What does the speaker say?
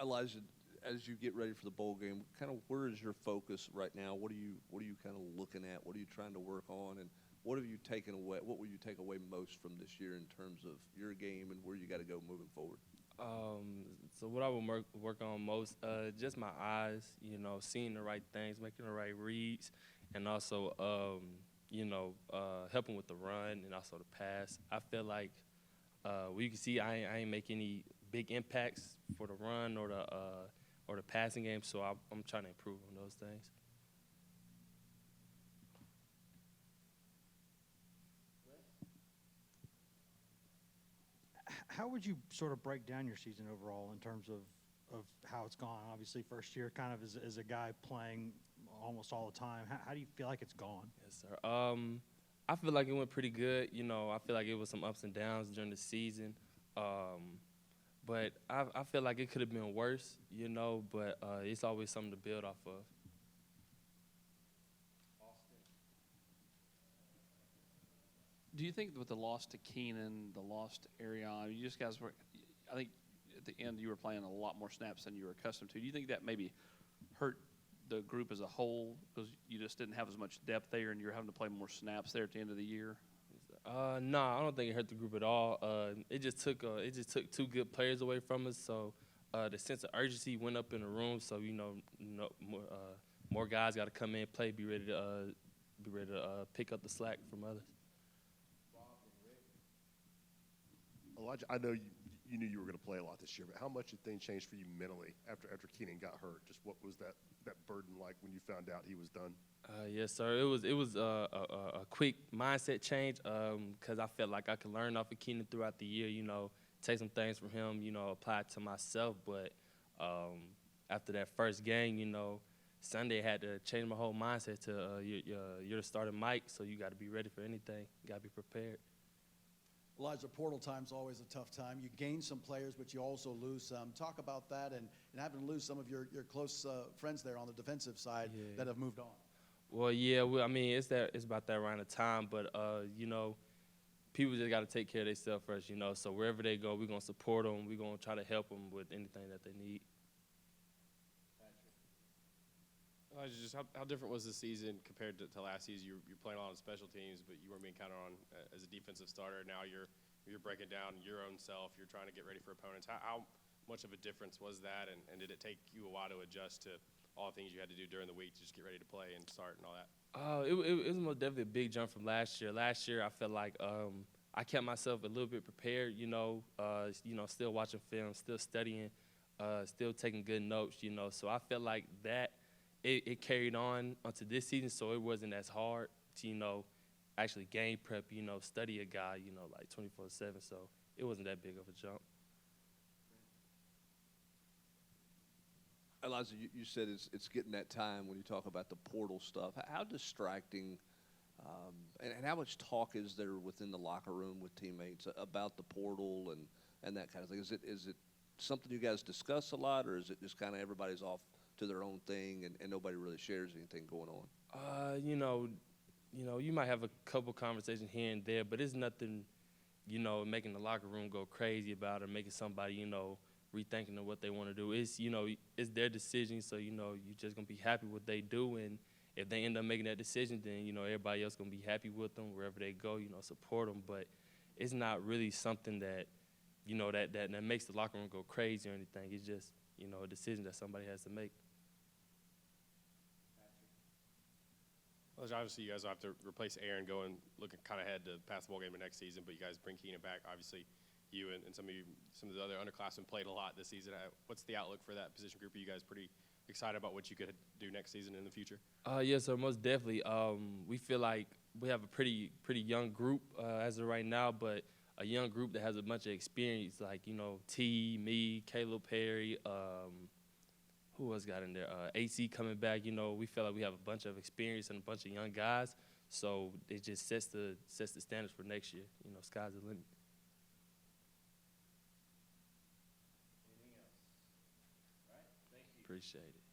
Elijah, as you get ready for the bowl game, kind of where is your focus right now? What are you kind of looking at? What are you trying to work on, and what have you taken away? What will you take away most from this year in terms of your game and where you got to go moving forward? So what I would work on most, just my eyes, seeing the right things, making the right reads, and also, helping with the run and also the pass. I feel like you can see I ain't make any big impacts for the run or the passing game, so I'm trying to improve on those things. How would you sort of break down your season overall in terms of how it's gone? Obviously, first year kind of as a guy playing almost all the time. How do you feel like it's gone? Yes, sir. I feel like it went pretty good. I feel like it was some ups and downs during the season. But I feel like it could have been worse, but it's always something to build off of. Do you think with the loss to Keenan, the loss to Arion, you just guys were, I think at the end you were playing a lot more snaps than you were accustomed to. Do you think that maybe hurt the group as a whole because you just didn't have as much depth there and you're having to play more snaps there at the end of the year? No, I don't think it hurt the group at all. It just took two good players away from us, so the sense of urgency went up in the room. So more guys got to come in, play, be ready to pick up the slack from others. Elijah, I know you knew you were going to play a lot this year, but how much did things change for you mentally after Keenan got hurt? Just what was that burden like when you found out he was done? Yes, sir. It was a quick mindset change because I felt like I could learn off of Keenan throughout the year. Take some things from him. Apply it to myself. But after that first game, Sunday I had to change my whole mindset to you're the starting Mike, so you got to be ready for anything. You got to be prepared. Elijah, portal time's always a tough time. You gain some players, but you also lose some. Talk about that and having to lose some of your close friends there on the defensive side that have moved on. Well, yeah, it's about that round of time, but people just got to take care of themselves first, So wherever they go, we're gonna support them. We're gonna try to help them with anything that they need. Just how different was this season compared to last season? You're playing a lot of special teams, but you weren't being counted on as a defensive starter. Now you're breaking down your own self. You're trying to get ready for opponents. How much of a difference was that, and did it take you a while to adjust to all the things you had to do during the week to just get ready to play and start and all that? It was most definitely a big jump from last year. Last year, I felt like I kept myself a little bit prepared. Still watching film, still studying, still taking good notes. So I felt like that. It carried on onto this season, so it wasn't as hard to, actually game prep, study a guy, like 24/7. So it wasn't that big of a jump. Elijah, you said it's getting that time when you talk about the portal stuff. How distracting and how much talk is there within the locker room with teammates about the portal and that kind of thing? Is it something you guys discuss a lot, or is it just kind of everybody's off to their own thing and nobody really shares anything going on? You might have a couple conversations here and there, but it's nothing, making the locker room go crazy about it, making somebody, rethinking of what they want to do. It's their decision, so, you're just going to be happy with what they do. And if they end up making that decision, then, everybody else going to be happy with them wherever they go, support them. But it's not really something that, that makes the locker room go crazy or anything. It's just, a decision that somebody has to make. Well, obviously, you guys will have to replace Aaron looking kind of ahead to pass the ball game of next season, but you guys bring Keenan back. Obviously, you and some of the other underclassmen played a lot this season. What's the outlook for that position group? Are you guys pretty excited about what you could do next season in the future? Yes, sir, most definitely. We feel like we have a pretty young group as of right now, but a young group that has a bunch of experience, like, T, me, Caleb Perry, who else got in there? AC coming back. We feel like we have a bunch of experience and a bunch of young guys, so it just sets the standards for next year. Sky's the limit. Anything else? All right, thank you. Appreciate it.